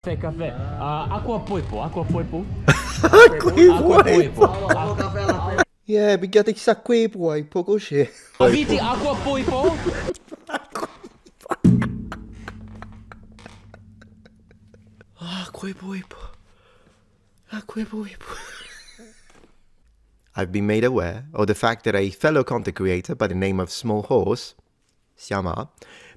Caffè. Acqua poipo, acqua poipo. Yeah, biggiate chissà quei puoi, poco c'è. Aviti acqua poipo? I've been made aware of the fact that a fellow content creator by the name of Small Horse, xiaomanyc,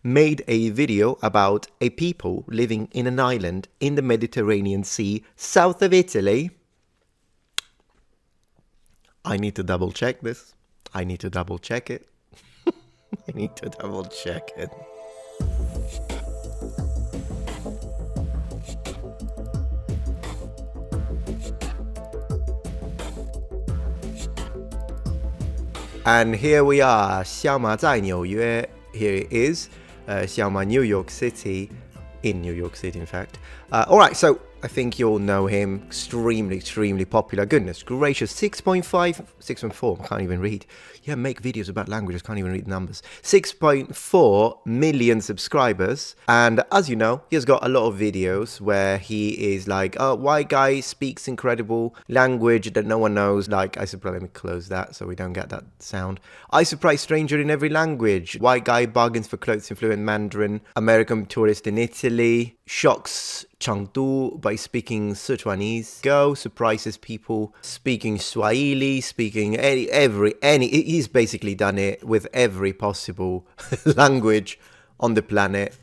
made a video about a people living in an island in the Mediterranean Sea, south of Italy. I need to double check this. I need to double check it. I need to double check it. And here we are, xiaomanyc在纽约. Here it is, xiaomanyc New York City, in New York City in fact. Alright, so I think you'll know him, extremely popular. Goodness gracious, 6.4, I can't even read. Yeah, make videos about languages, can't even read numbers. 6.4 million subscribers. And as you know, he has got a lot of videos where he is like, oh, white guy speaks incredible language that no one knows. Like, I suppose, let me close that so we don't get that sound. I surprise stranger in every language. White guy bargains for clothes in fluent Mandarin. American tourist in Italy. Shocks Chengdu by speaking Sichuanese. Go surprises people speaking Swahili, speaking any. He's basically done it with every possible language on the planet,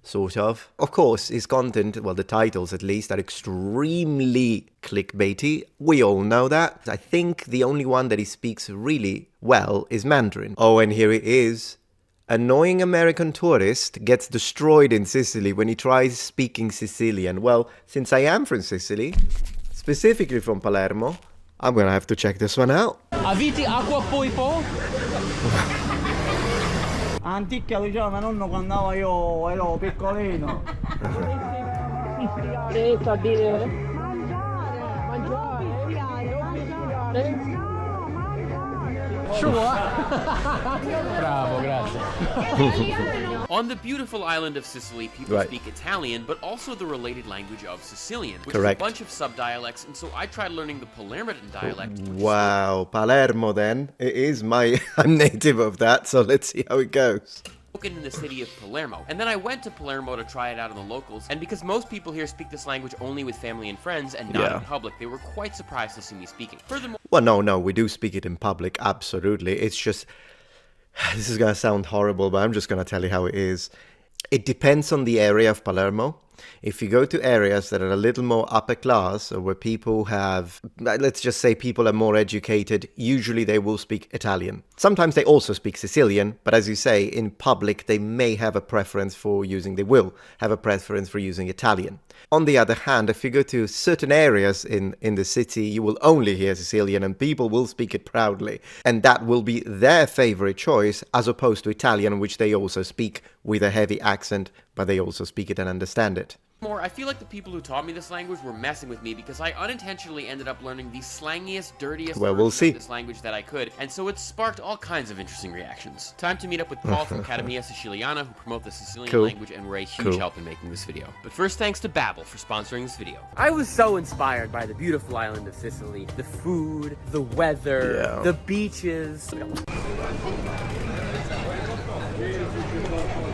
sort of. Of course, his content, well, the titles at least, are extremely clickbaity. We all know that. I think the only one that he speaks really well is Mandarin. Oh, and here it is. Annoying American tourist gets destroyed in Sicily when he tries speaking Sicilian. Well, since I am from Sicily, specifically from Palermo, I'm gonna have to check this one out. Aviti acqua poipo? Antica lo diceva mio nonno quando io ero piccolino. Sta a dire? Bravo, grazie. On the beautiful island of Sicily, people Right. speak Italian, but also the related language of Sicilian, which Correct. is a bunch of subdialects, and so I tried learning the Palermitan dialect. Which is Wow, Palermo then. It is I'm native of that, so let's see how it goes. spoken in the city of Palermo. And then I went to Palermo to try it out on the locals, and because most people here speak this language only with family and friends and not Yeah. in public, they were quite surprised to see me speaking. Furthermore, Well, no, we do speak it in public, absolutely. It's just, this is going to sound horrible, but I'm just going to tell you how it is. It depends on the area of Palermo. If you go to areas that are a little more upper class, or where people have, let's just say people are more educated, usually they will speak Italian. Sometimes they also speak Sicilian, but as you say, in public, they will have a preference for using Italian. On the other hand, if you go to certain areas in the city, you will only hear Sicilian and people will speak it proudly. And that will be their favorite choice, as opposed to Italian, which they also speak with a heavy accent, but they also speak it and understand it. I feel like the people who taught me this language were messing with me because I unintentionally ended up learning the slangiest, dirtiest Well, we'll version see. of this language that I could, and so it sparked all kinds of interesting reactions. Time to meet up with Paul from Accademia Siciliana, who promote the Sicilian Cool. language and were a huge Cool. help in making this video. But first, thanks to Babbel for sponsoring this video. I was so inspired by the beautiful island of Sicily. The food, the weather, Yeah. the beaches.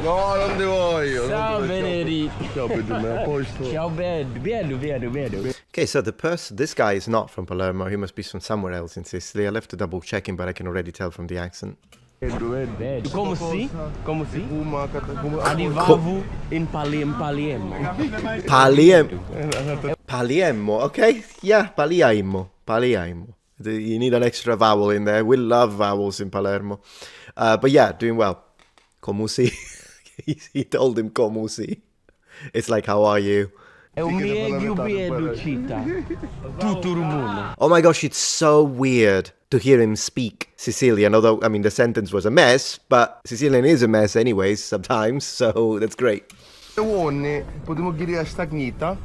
No, non ti voglio. Ciao Benedetto. Ciao Benedetto, a posto. Ciao bello. Okay, so this guy is not from Palermo. He must be from somewhere else in Sicily. I'll have to double check him, but I can already tell from the accent. Come si? Fuma, Arrivavo in Palermo. Paliemmo, okay? Yeah, Paliaimo. You need an extra vowel in there. We love vowels in Palermo. But yeah, doing well. Come si? He told him come si. It's like, how are you? È un miego bello città. Tutto rumore. Oh my gosh, it's so weird to hear him speak Sicilian, although, I mean, the sentence was a mess, but Sicilian is a mess anyways, sometimes, so that's great. Leone, potremmo dire stagnita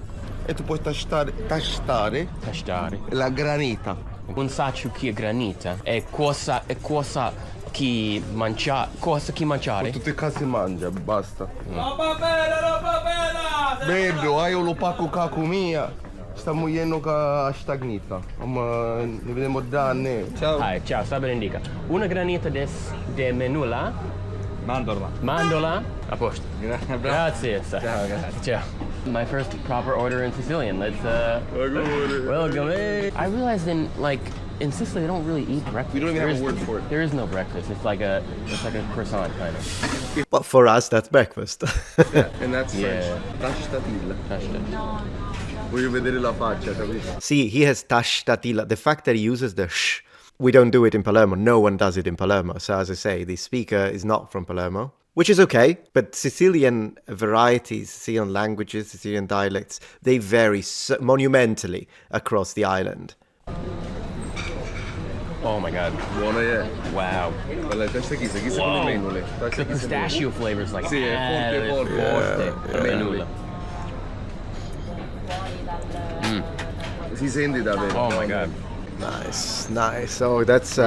e tu puoi tastare la granita. Non so che è granita. È cosa Cosa chi mangiare? Tutte case mangia, basta. Bebio, hai un opaco caco mia. Stiamo yendo a stagnita. Ma ne vediamo danni. Ciao. Ciao, sta bene indica. Una granita de menula. Mandola. A posto. Grazie. Ciao, grazie. Ciao. My first proper order in Sicilian. Let's welcome. I realized in Sicily they don't really eat breakfast. We don't even have a word for it. There is no breakfast. It's like a croissant kind of. But for us, that's breakfast. Yeah, and that's Yeah. French. Tashtatilla. Voglio vedere la faccia, capito? See, he has tashtatila. The fact that he uses the sh, we don't do it in Palermo. No one does it in Palermo. So as I say, the speaker is not from Palermo, which is okay. But Sicilian varieties, Sicilian languages, Sicilian dialects, they vary monumentally across the island. Oh my god. Buona è. Wow. Quella testa chissà Whoa. come menule. The pistachio flavors like Sì, è forte. forte. Menula. Si sente davvero. Oh my god. Nice. Oh, that's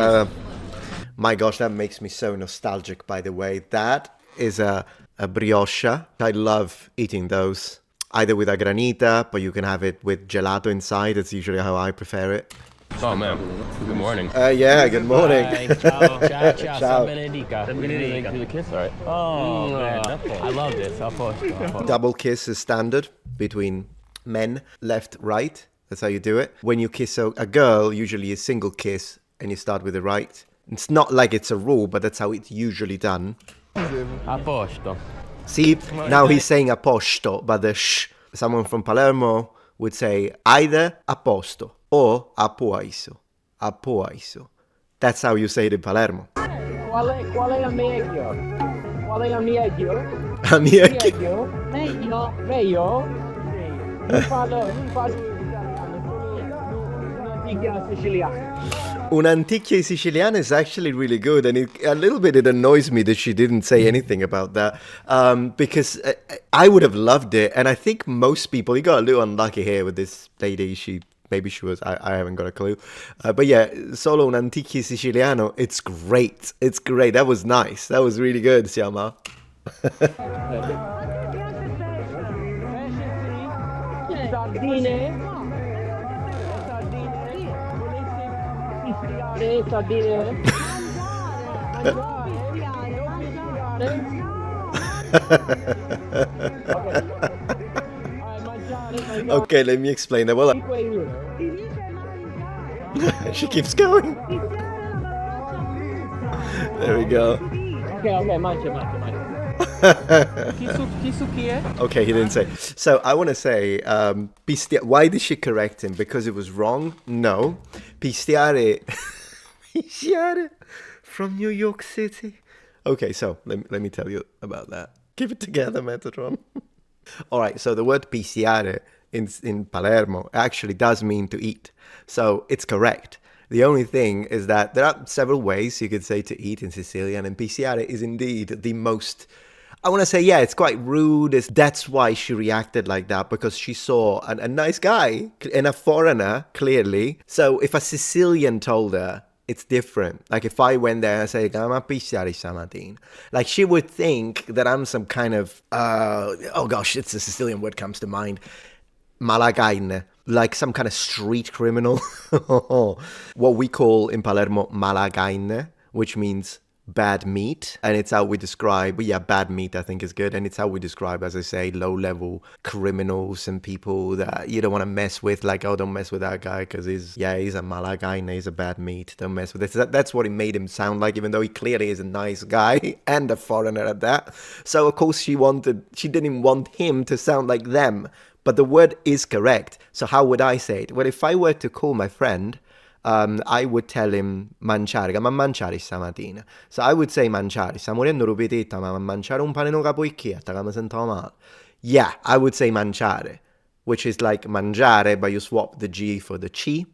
my gosh, that makes me so nostalgic. By the way, that is a brioche. I love eating those either with a granita, but you can have it with gelato inside. That's usually how I prefer it. Oh man. Good morning. Yeah, good morning. Bye. Ciao. Ciao. San Benedica. Do the kiss, all right? Oh man, I love this. A posto. Double kiss is standard between men, left, right. That's how you do it. When you kiss a girl, usually a single kiss, and you start with the right. It's not like it's a rule, but that's how it's usually done. A posto. See, now he's saying a posto, but the sh. Someone from Palermo would say either a posto or a puaiso. A puaiso. That's how you say it in Palermo. Qual è la meglio? Qual è la meglio? Amici. Meglio? Non parlo un'antica siciliana. Un'antiquity Siciliana is actually really good, and a little bit it annoys me that she didn't say anything about that, because I would have loved it, and I think most people, he got a little unlucky here with this lady, maybe she was, I haven't got a clue, but yeah, solo un'antiquity Siciliano, it's great, that was nice, that was really good, Siama. Sardine? Sardine? Okay, let me explain that. Well, she keeps going. There we go. Okay, mangia. Okay, he didn't say. So I want to say, why did she correct him? Because it was wrong? No. Pistiare from New York City. Okay, so let me tell you about that. Keep it together, Metatron. All right, so the word pistiare in Palermo actually does mean to eat. So it's correct. The only thing is that there are several ways you could say to eat in Sicilian, and pistiare is indeed the most... I want to say, yeah, it's quite rude. That's why she reacted like that, because she saw a nice guy and a foreigner, clearly. So if a Sicilian told her, it's different. Like if I went there and said, I'm a pizzari stamattina, like she would think that I'm some kind of, oh gosh, it's a Sicilian word comes to mind, malagaine, like some kind of street criminal. What we call in Palermo malagaine, which means bad meat, and it's how we describe, bad meat I think is good, and it's how we describe, as I say, low-level criminals and people that you don't want to mess with, like, oh, don't mess with that guy because he's a malagaina, he's a bad meat, don't mess with this. That's what it made him sound like, even though he clearly is a nice guy and a foreigner at that. So of course she didn't want him to sound like them, but the word is correct. So how would I say it? Well, if I were to call my friend, I would tell him mangiare, ma mangiare stamattina. So I would say mangiare, sta morendo rupetetta, ma mangiare un pane no capoicchietta, che mi sento male. Yeah, I would say mangiare, which is like mangiare, but you swap the G for the chi.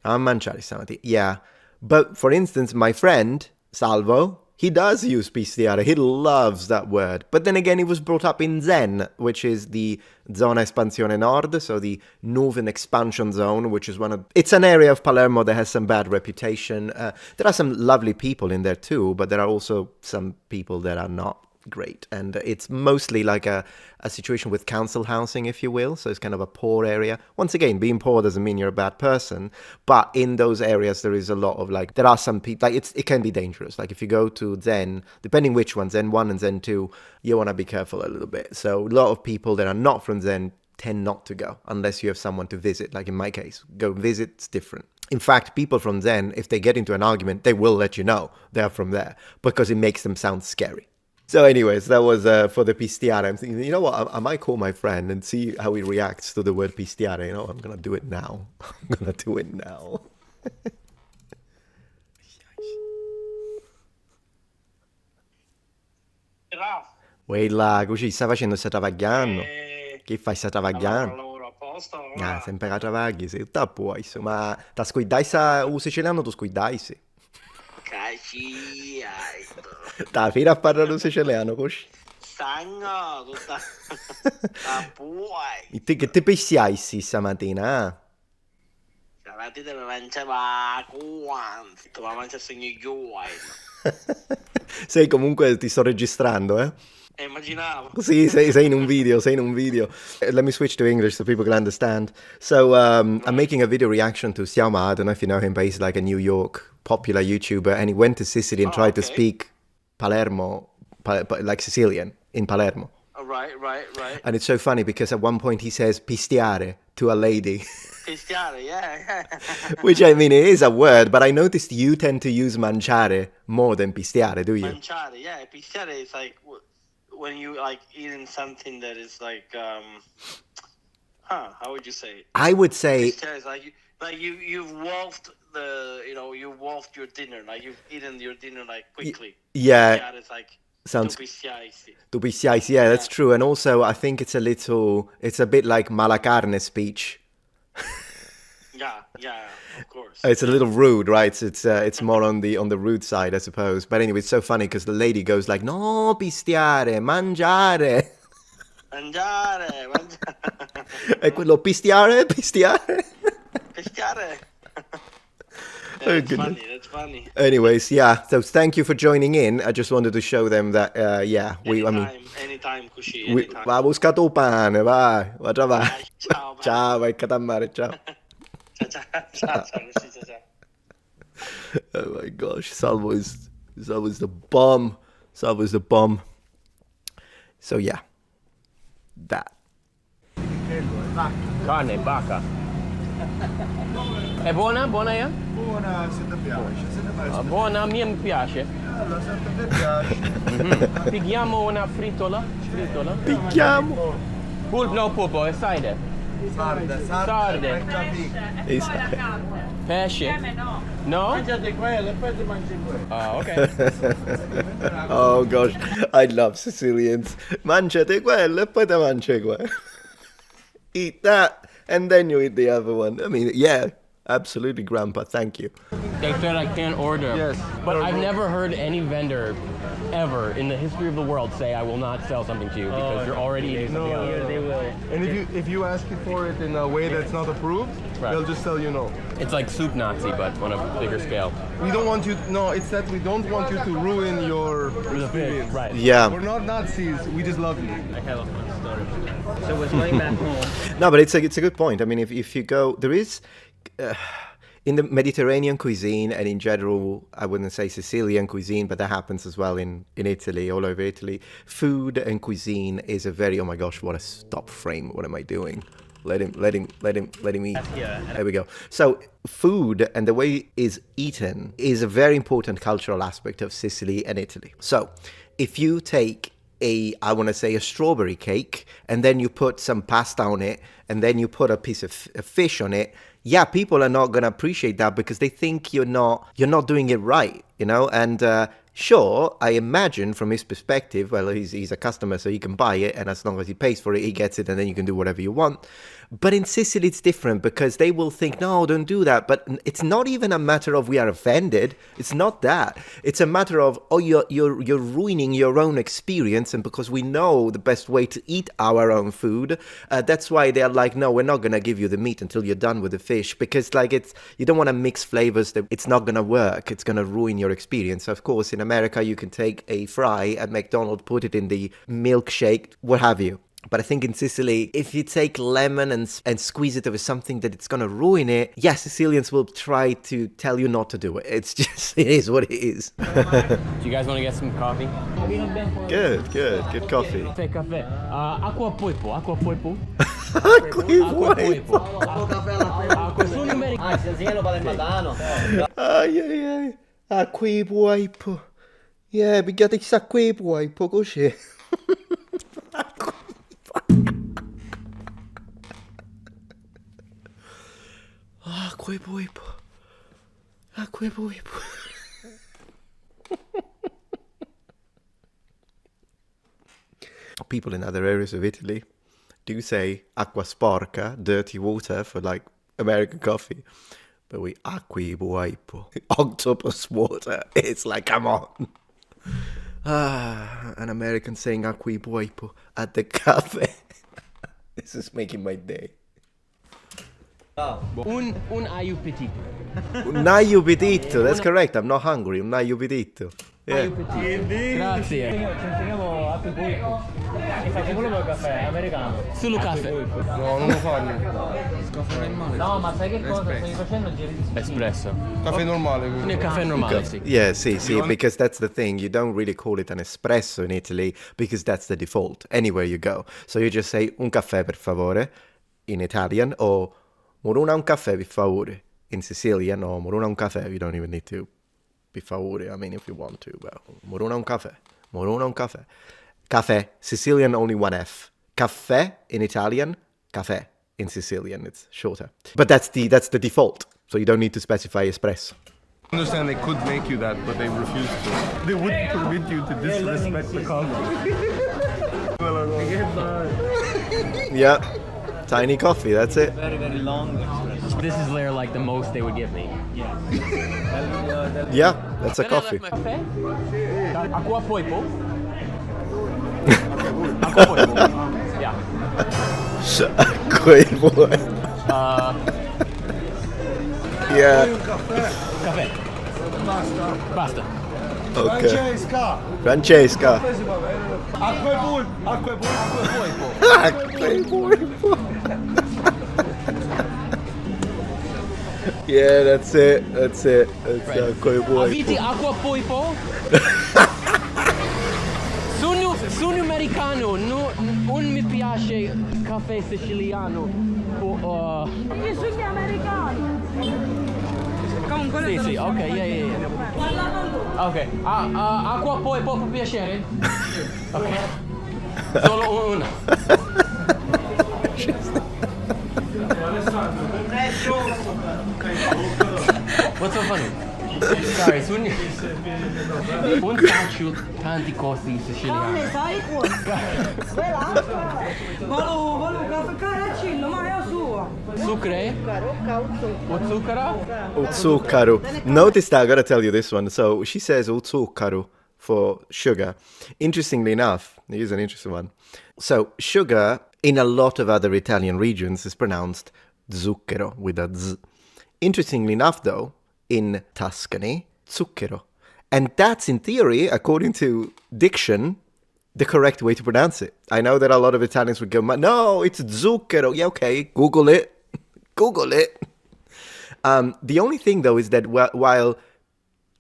Ma mangiare stamattina. Yeah. But for instance, my friend, Salvo, he does use pistiare. He loves that word. But then again, he was brought up in Zen, which is the Zona Espansione Nord, so the Northern Expansion Zone, which is it's an area of Palermo that has some bad reputation. There are some lovely people in there too, but there are also some people that are not great. And it's mostly like a situation with council housing, if you will. So it's kind of a poor area. Once again, being poor doesn't mean you're a bad person. But in those areas, there is a lot of there are some people, it can be dangerous. Like if you go to Zen, depending which one, Zen 1 and Zen 2, you want to be careful a little bit. So a lot of people that are not from Zen tend not to go unless you have someone to visit. Like in my case, go visit, it's different. In fact, people from Zen, if they get into an argument, they will let you know they're from there because it makes them sound scary. So anyways, that was for the pistiare. I'm thinking, you know what, I might call my friend and see how he reacts to the word pistiare. You know, I'm going to do it now. I'm going to do it now. Wait là, così sta facendo, sta travagliando. Che fai, sta travagliando? Lavoro a posto? Ah, sempre a travagli, sei tutto a posto. Ma ti scuidai sa, siciliano tu scuidai sì. Tá, fino a parlare lo siciliano così. Sango, tutta a puoi. E te che te pensiai sì stamattina? Stamattina mi mangiava quanto, ma mangia segno Sei comunque, ti sto registrando, eh? Immaginavo. Sì, sei in un video, Let me switch to English so people can understand. So, I'm making a video reaction to Xiaoma. I don't know if you know him, but he's like a New York popular YouTuber, and he went to Sicily and tried to speak Palermo, like Sicilian, in Palermo. Right. And it's so funny because at one point he says pistiare to a lady. Pistiare, yeah. Which, I mean, it is a word, but I noticed you tend to use mangiare more than pistiare, do you? Mangiare, yeah. Pistiare is like when you like eating something that is like, how would you say it? I would say... Pistiare is like you've wolfed you wolfed your dinner, like you've eaten your dinner like quickly. Yeah. Pistiare is like... Sounds... Tu pistiaisi, yeah, that's true. And also, I think it's a bit like malacarne speech. Yeah, of course. It's a little rude, right? It's more on the rude side, I suppose. But anyway, it's so funny because the lady goes like, "No, pistiare, mangiare." Mangiare. E quello pistiare. Pistiare. That's funny. Anyways, yeah. So thank you for joining in. I just wanted to show them that, Anytime, Kushi, anytime. Va buscato pane, vai. Vai. Ciao. Ciao, vai catamare, ciao. Ciao. Oh my gosh, Salvo is the bomb. Salvo's the bomb. So yeah, that. Carne, vacca. È buona? Buona io? Buona se ti piace, Buona, a me mi piace. Allora, se ti piace. Pigliamo una fritola? Picchiamo. Pulpo, è sarde. Sarde. Pesce? No? Mangiate quello e poi ti mangi quello. Ah, ok. Oh gosh, I love Sicilians. Mangiate quello e poi te mangi quello. Eat that and then you eat the other one. I mean, yeah, absolutely, Grandpa. Thank you. They said I can't order. Yes. But I've never heard any vendor ever in the history of the world say I will not sell something to you because you're already eating something else. No. They will. And if you ask for it in a way that's not approved, Right. they'll just tell you no. It's like soup Nazi, but on a bigger scale. We don't want you. No, it's that we don't want you to ruin your experience. Right. Yeah. We're not Nazis. We just love you. I have a fun story. So I was going back home. No, but it's a good point. I mean, if you go, there is in the Mediterranean cuisine and in general, I wouldn't say Sicilian cuisine, but that happens as well in Italy, all over Italy. Food and cuisine is a very, oh my gosh, what a stop frame. What am I doing? Let him eat. Yeah. There we go. So food and the way it's eaten is a very important cultural aspect of Sicily and Italy. So if you take I want to say a strawberry cake, and then you put some pasta on it, and then you put a piece of fish on it, yeah, people are not going to appreciate that because they think you're not doing it right, you know? And sure, I imagine from his perspective, well, he's a customer, so he can buy it, and as long as he pays for it, he gets it, and then you can do whatever you want. But in Sicily, it's different because they will think, no, don't do that. But it's not even a matter of we are offended. It's not that. It's a matter of, oh, you're ruining your own experience. And because we know the best way to eat our own food, that's why they're like, no, we're not going to give you the meat until you're done with the fish. Because like you don't want to mix flavors that it's not going to work. It's going to ruin your experience. Of course, in America, you can take a fry at McDonald's, put it in the milkshake, what have you. But I think in Sicily, if you take lemon and squeeze it over something that it's going to ruin it, yes, Sicilians will try to tell you not to do it. It's just, it is what it is. Do you guys want to get some coffee? Good coffee. Caffè, caffè. Acqua poipo, acqua poipo. Acqua solo numerico. Ah, Siciliano palermitano. Ai. Acqua poipo. Yeah, pigliate questa acqua poipo così. Acqua poipo. People in other areas of Italy do say acqua sporca, dirty water, for like American coffee. But we acqua poipo, octopus water. It's like, come on. An American saying acqua poipo at the cafe. This is making my day. Un aiupetito. Un aiupetito, that's correct. I'm not hungry. Un aiupetito. Yeah. Grazie. Ci insegniamo a pubblico. E faccio quello per il caffè, americano. Solo caffè. No, non lo fanno. No, ma sai che cosa? Stai facendo il giro di Espresso. Caffè normale. Nel caffè normale, sì. Yeah, see, because that's the thing. You don't really call it an espresso in Italy because that's the default anywhere you go. So you just say un caffè per favore in Italian or moruna un caffè per favore in Sicilian or moruna un caffè. You don't even need to per favore. I mean, if you want to, but moruna un caffè. Moruna un caffè. Caffè, Sicilian only one F. Caffè in Italian, caffè in Sicilian. It's shorter. But that's the default. So you don't need to specify espresso. I understand they could make you that, but they refuse to. They wouldn't permit you to disrespect the coffee. Yeah, tiny coffee, that's it. very, very long. This is like the most they would give me. Yeah, that's a Then I coffee. left my caffè. Acqua poipo. Acqua poipo. Yeah. Yeah, Caffè. Basta. okay. Francesca. Acqua Yeah, that's it. That's acqua poipo. Avete acqua poipo? Sono americano, non mi piace caffè siciliano. Io sono americano. Sì, ok, yeah. Ok, acqua poipo per piacere? Ok. Solo una. What's so funny? Sorry, un faccio tanti costi siciliani. Sai cosa? Volevo caffè caracino, ma è suo. Sucre? O zucchero? Utsukaru. Notice that, I gotta tell you this one. So she says utsukaru for sugar. Interestingly enough, here's an interesting one. So sugar in a lot of other Italian regions is pronounced zucchero with a z. Interestingly enough, though, in Tuscany, zucchero. And that's, in theory, according to diction, the correct way to pronounce it. I know that a lot of Italians would go, no, it's zucchero. Yeah, okay, Google it. Google it. The only thing, though, is that while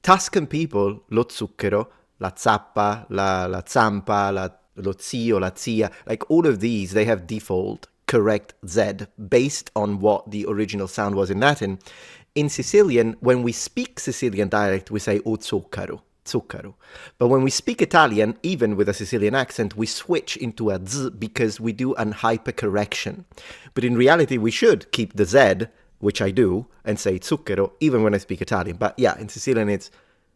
Tuscan people, lo zucchero, la zappa, la zampa, lo zio, la zia, like all of these, they have default correct Z based on what the original sound was in Latin. In Sicilian, when we speak Sicilian dialect, we say o zucchero, zucchero. But when we speak Italian, even with a Sicilian accent, we switch into a Z because we do an hypercorrection. But in reality, we should keep the Z, which I do, and say zucchero, even when I speak Italian. But yeah, in Sicilian, it's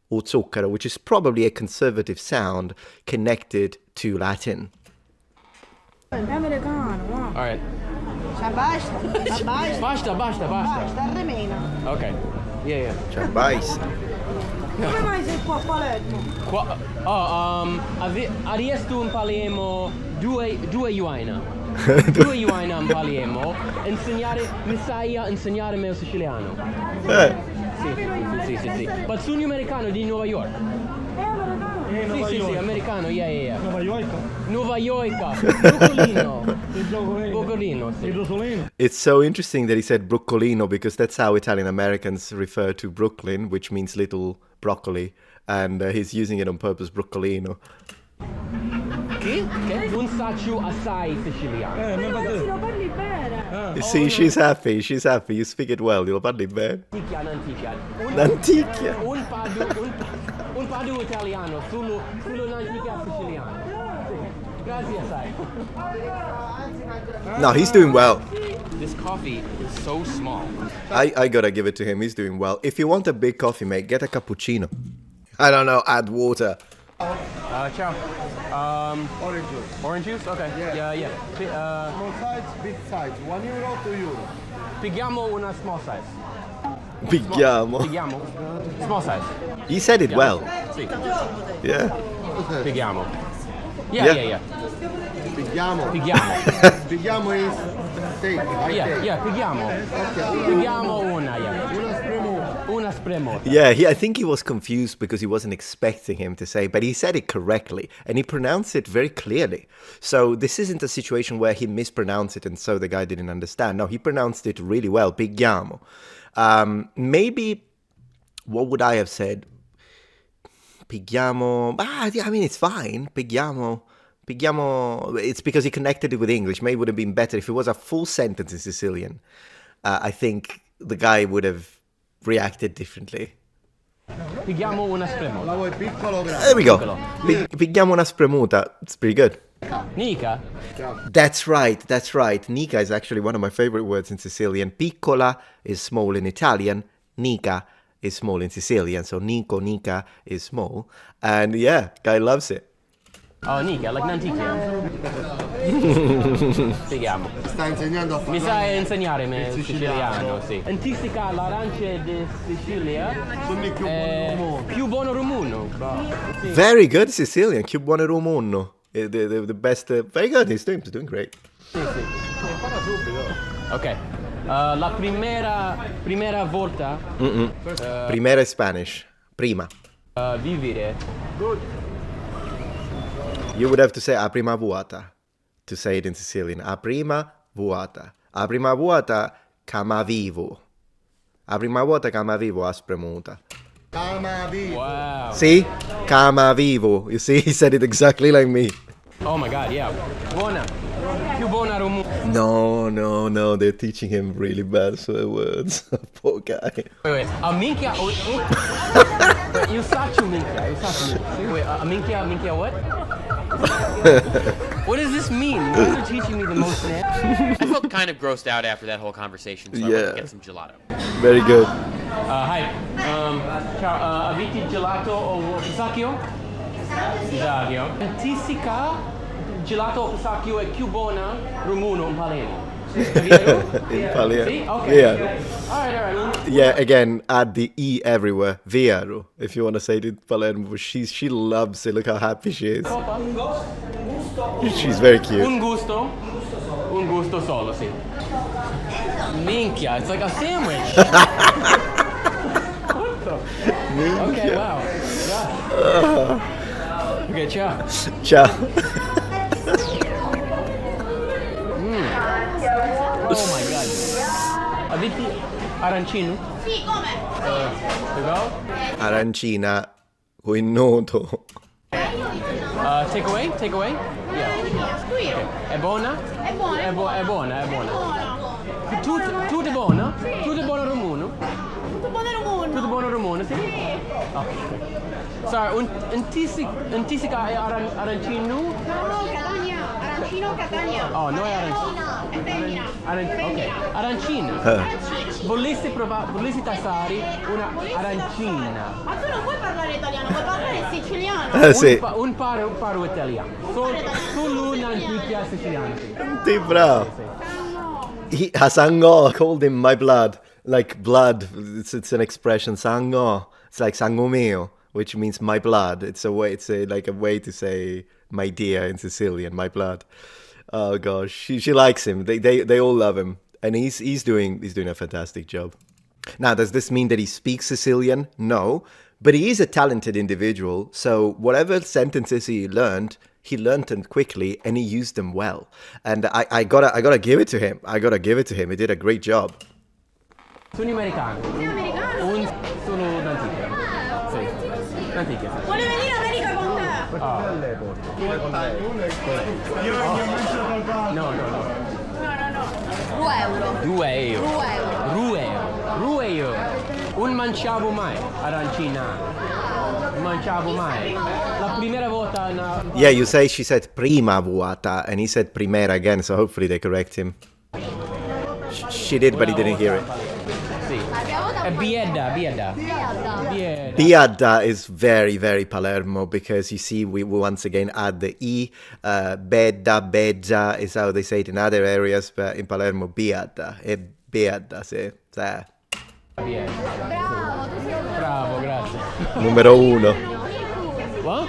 o zucchero, which is probably a conservative sound connected to Latin. Americano, All right. Basta, basta, basta. Remena. Ok. Yeah. Ciambais. Come mai sei qua a Palermo? Ariestu in Palermo due yuaina. Due yuaina in Palermo. Mi sai insegnare me il siciliano. Sì. Ma sono americano di New York. Sì, americano, yeah. Nuova York. Brooklyn. Sì. It's so interesting that he said broccolino because that's how Italian Americans refer to Brooklyn, which means little broccoli, and he's using it on purpose, broccolino. Che? Un saccio assai siciliano. Lo parli bene. See, she's happy. You speak it well. Lo parli bene. L'antichia. Un parlo italiano sull'antica siciliana. Grazie assai. No, he's doing well. This coffee is so small. I gotta give it to him. He's doing well. If you want a big coffee, mate, get a cappuccino. I don't know, add water. Ciao. Orange juice. Orange juice? Okay. Yeah. Small size, big size. €1, €2. Pigliamo una small size. Pigliamo. Small size. He said it well. Sì. Yeah. Pigliamo. Yeah. Yeah. Pigliamo. Pigliamo is take. Yeah, pigliamo. Okay. Pigliamo una, yeah. Una spremuta. Una spremota. Yeah, I think he was confused because he wasn't expecting him to say, but he said it correctly and he pronounced it very clearly. So this isn't a situation where he mispronounced it and so the guy didn't understand. No, he pronounced it really well. Pigliamo. Maybe, what would I have said? Pigliamo. I mean, it's fine. Pigliamo. It's because he connected it with English. Maybe it would have been better if it was a full sentence in Sicilian. I think the guy would have reacted differently. Pigliamo una spremota. La vuoi piccolo o grande? There we go. Pigliamo una spremuta. It's pretty good. Nica? That's right. Nica is actually one of my favorite words in Sicilian. Piccola is small in Italian. Nica is small in Sicilian. So nica is small. And yeah, guy loves it. Oh, Nica, like l'antichia. Spieghiamo. Sta insegnando a Mi parlare. sai insegnare me il siciliano. siciliano, sì. Antica l'arancia di Sicilia è più buono rumuno. Very good Sicilian. Che buono rumuno. The best. Very good. He's doing great. Sì. Ok. La primera volta Primera is Spanish. Prima. vivere. You would have to say a prima vuota to say it in Sicilian. A prima vuota. A prima vuota cama vivo. A prima vuota cama vivo a spremuta. Cama vivo. Wow. See? Cama vivo. You see? He said it exactly like me. Oh my god, yeah. Buona. Più buona rumuno. No. They're teaching him really bad swear words. Poor guy. Wait. A minchia. You saccio minchia. Wait, a minchia what? What does this mean? You guys are teaching me the most now. I felt kind of grossed out after that whole conversation, so I went Yeah. to get some gelato. Very good. Hi. Ciao. Avete gelato o pistacchio? Pistacchio. Antica gelato o pistacchio è più buona rumuno in Palermo. Vero? In Palermo. Sì? Okay. Yeah. Alright. Yeah, again, add the E everywhere. Vero, if you want to say it in Palermo. She loves it. Look how happy she is. She's very cute. Un gusto solo, sì. Minchia, it's like a sandwich. Okay, wow. Yeah. Okay, ciao. Ciao. Oh my god. Avete arancino? Sì, come? Go? Arancina con noto. Take away? Yeah. Qui. È buona? È buona. È buona. Tutto è buono? Tutto è buono rumuno? Tutto buono rumore. Sì? Ok. Sorry, antisica è arancino? No, Catania. Arancino, Catania. Oh, no è arancino. È femmina. Ok, arancina. Volessi tassare una arancina. Ma tu non puoi parlare italiano, puoi parlare siciliano. Sì. Un paro italiano. Solo un'antica siciliana. Sì, bravo. Sango called him my blood, like blood. It's an expression, sango. It's like sango mio, which means my blood. It's a way. It's like a way to say my dear in Sicilian, my blood. Oh gosh, she likes him. They all love him, and he's doing a fantastic job. Now, does this mean that he speaks Sicilian? No, but he is a talented individual. So whatever sentences he learned them quickly, and he used them well. And I gotta give it to him. He did a great job. Sono americano. Sei americano? Sono d'antica. Sì. D'antica. Vuole venire a America con te? No. No. 2 euro. 2 euro. Rueiro. Un mangiavo mai arancina. Mangiavo mai. La primera volta Yeah, she said prima vuota, and he said primera again, so hopefully they correct him. She did, but he didn't hear it. Sì. È biedda. Biadda is very, very Palermo, because you see we once again add the E. Bedda is how they say it in other areas, but in Palermo, biadda. E biadda, sì. Bravo, grazie. Numero uno. What?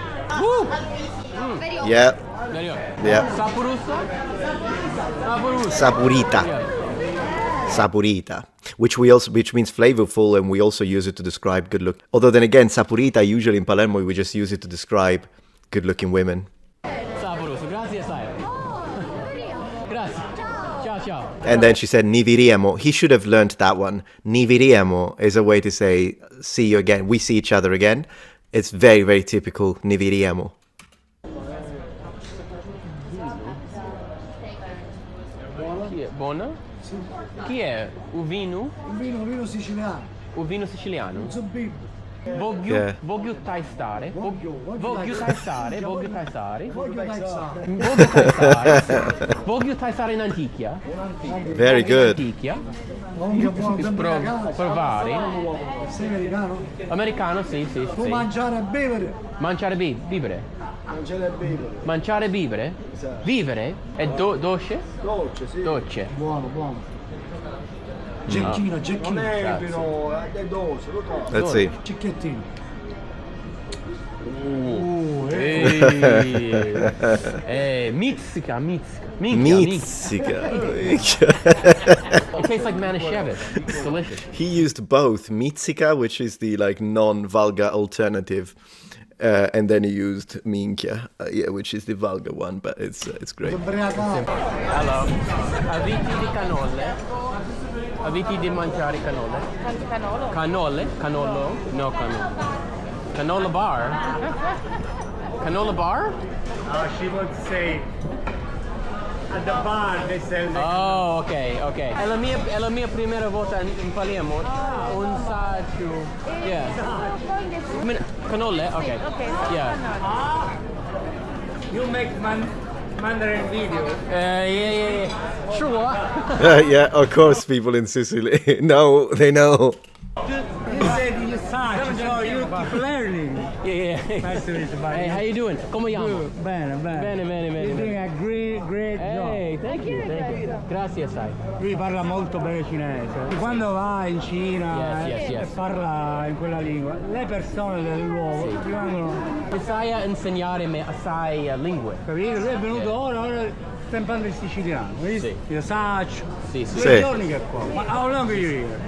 Yeah. Sapurusa? Sapurita, which means flavorful, and we also use it to describe good look. Although then again, sapurita usually in Palermo we just use it to describe good-looking women. Sapurusa, grazie sai. Grazie. Ciao. And then she said niviriemo. He should have learned that one. Niviriemo is a way to say see you again. We see each other again. It's very, very typical niviriemo. Buona? Chi è? Un vino siciliano. Un vino siciliano? Zibibbu. Voglio tastare. Voglio tastare in antichia. Very good. Provare. Sei americano? Americano, sì. Può mangiare e bere. Vivere. Mangiare e bere. Mangiare e vivere? Esatto. Vivere? È dolce? Dolce, sì. Dolce. Buono. Gecchino. Non è però, è dolce, lo trovo. Let's see. Cicchettino. Mizzica. It tastes like manischewitz. It's delicious. He used both mizzica, which is the like non-vulgar alternative, and then he used minchia, which is the vulgar one, but it's great. Allora, aviti di cannole. Aviti di mangiare cannole? Cannolo? No, cannolo. Canola bar? Canola bar? She would say at the bar they sell the Oh, ok. È la mia prima volta in Palermo. Un saggio. Yeah. Cannole? Ok. Yeah. You make Mandarin video. Yeah. Sure. Yeah, of course, people in Sicily know. They know. You said you such, so you keep learning. Yeah. Nice to meet you, buddy. Hey, how you doing? Come chiamo? Bene. Bene. You're doing a great Hey, job. thank you. Grazie, sai. Lui parla molto bene cinese. Quando va in Cina Yes. e parla in quella lingua, le persone del luogo rimangono. Sai a insegnarmi assai lingue. Capito? Lui è venuto ora sta imparando il siciliano. Sì. Io saccio. Sì. 2 giorni che è qua. Ma how long are you here?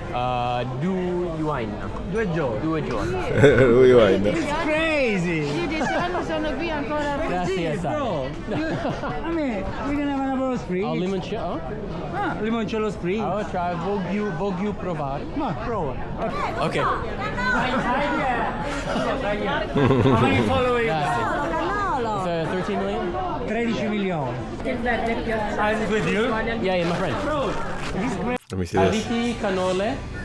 2 anni. 2 giorni. 2 giorni. It's crazy. Io 10 anni sono qui ancora. Grazie, sai. Bro, I mean, we can have another spritz. Limoncello? Limoncello spritz. Oh, try. Voglio provare. Ma prova. Ok. How many followers? Grazie. Cannolo. 13 million? 13 milioni. I'm with you. Yeah, my friend. Let me see this.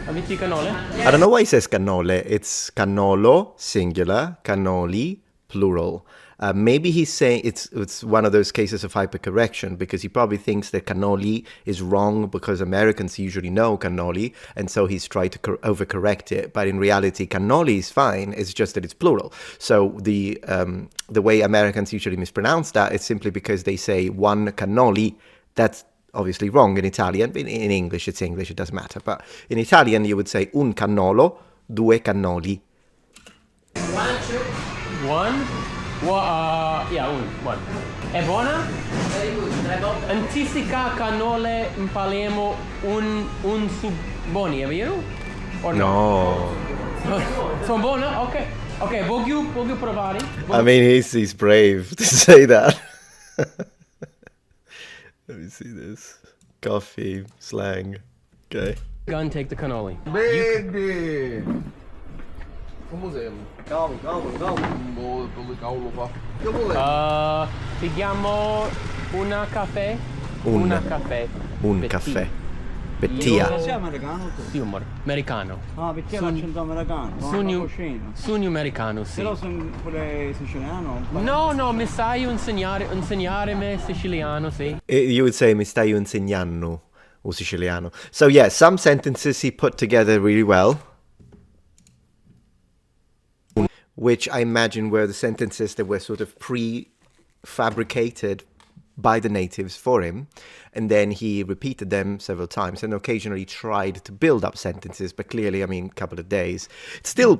Aviti cannole? I don't know why he says cannole. It's cannolo, singular, cannoli, plural. Maybe he's saying it's one of those cases of hypercorrection, because he probably thinks that cannoli is wrong because Americans usually know cannoli, and so he's tried to overcorrect it. But in reality, cannoli is fine. It's just that it's plural. So the way Americans usually mispronounce that is simply because they say one cannoli. That's obviously wrong in Italian. In English, it's English, it doesn't matter. But in Italian, you would say un cannolo, due cannoli. One. Yeah, one. È buona? Antica cannole impaliamo un su buoni, è vero? Or No. Sono buone? Ok. Ok, voglio provare. I mean, he's brave to say that. Let me see this. Coffee, slang. Okay. Go and take the cannoli. Vedi! Come siamo? Cavolo, Cavolo fa. Pighiamo una caffè? Un caffè. Un Petit. caffè. Bettia. sei americano tu? Sì, amore. Americano. Ah, perché l'accento americano? Sogno americano, sì. Però sono pure siciliano? No, mi sai insegnare me siciliano, sì. You would say mi stai insegnando or siciliano. So yeah, some sentences he put together really well, which I imagine were the sentences that were sort of pre-fabricated by the natives for him, and then he repeated them several times and occasionally tried to build up sentences, but clearly, I mean, a couple of days. Still,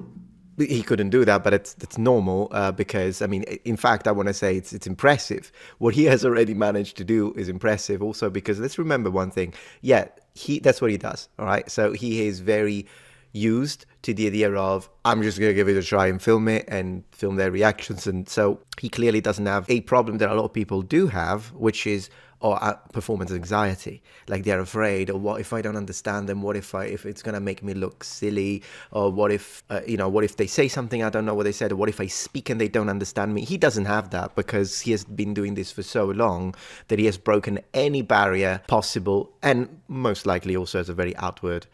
he couldn't do that, but it's normal because, I mean, in fact, I want to say it's impressive. What he has already managed to do is impressive also because let's remember one thing. Yeah, that's what he does, all right? So he is very used to the idea of, I'm just going to give it a try and film it and film their reactions. And so he clearly doesn't have a problem that a lot of people do have, which is performance anxiety. Like they're afraid, or what if I don't understand them? What if it's going to make me look silly? Or what if, what if they say something, I don't know what they said? Or what if I speak and they don't understand me? He doesn't have that because he has been doing this for so long that he has broken any barrier possible, and most likely also has a very outward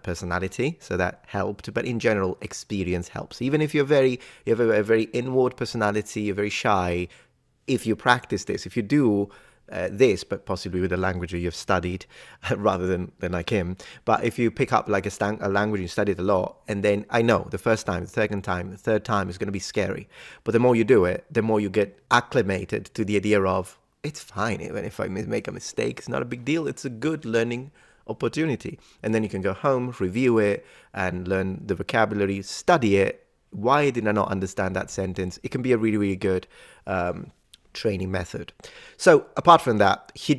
personality, so that helped. But in general, experience helps. Even if you have a very inward personality, you're very shy, if you practice this, if you do this, but possibly with a language that you've studied rather than like him. But if you pick up like a language you studied a lot, and then I know the first time, the second time, the third time is going to be scary. But the more you do it, the more you get acclimated to the idea of, it's fine, even if I make a mistake, it's not a big deal. It's a good learning opportunity. And then you can go home, review it, and learn the vocabulary, study it. Why did I not understand that sentence? It can be a really, really good training method. So apart from that, he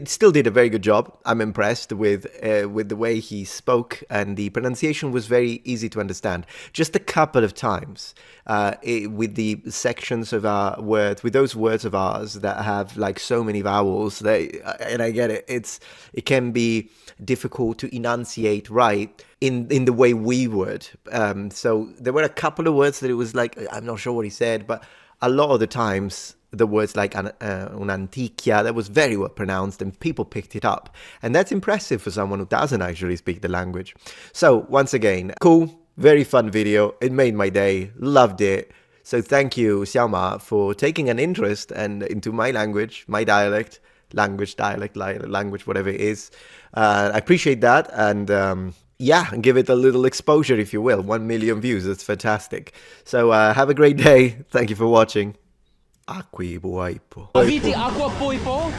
still did a very good job. I'm impressed with the way he spoke, and the pronunciation was very easy to understand. Just a couple of times with the sections of our words, with those words of ours that have like so many vowels, and I get it, it can be difficult to enunciate right in the way we would. So there were a couple of words that it was like, I'm not sure what he said, but a lot of the times the words like un'antiquia, that was very well pronounced and people picked it up. And that's impressive for someone who doesn't actually speak the language. So once again, cool, very fun video. It made my day, loved it. So thank you, Xiaoma, for taking an interest into my language, my dialect, language, whatever it is. I appreciate that. And yeah, give it a little exposure, if you will. 1 million views, that's fantastic. So have a great day. Thank you for watching. Avete acqua poi po?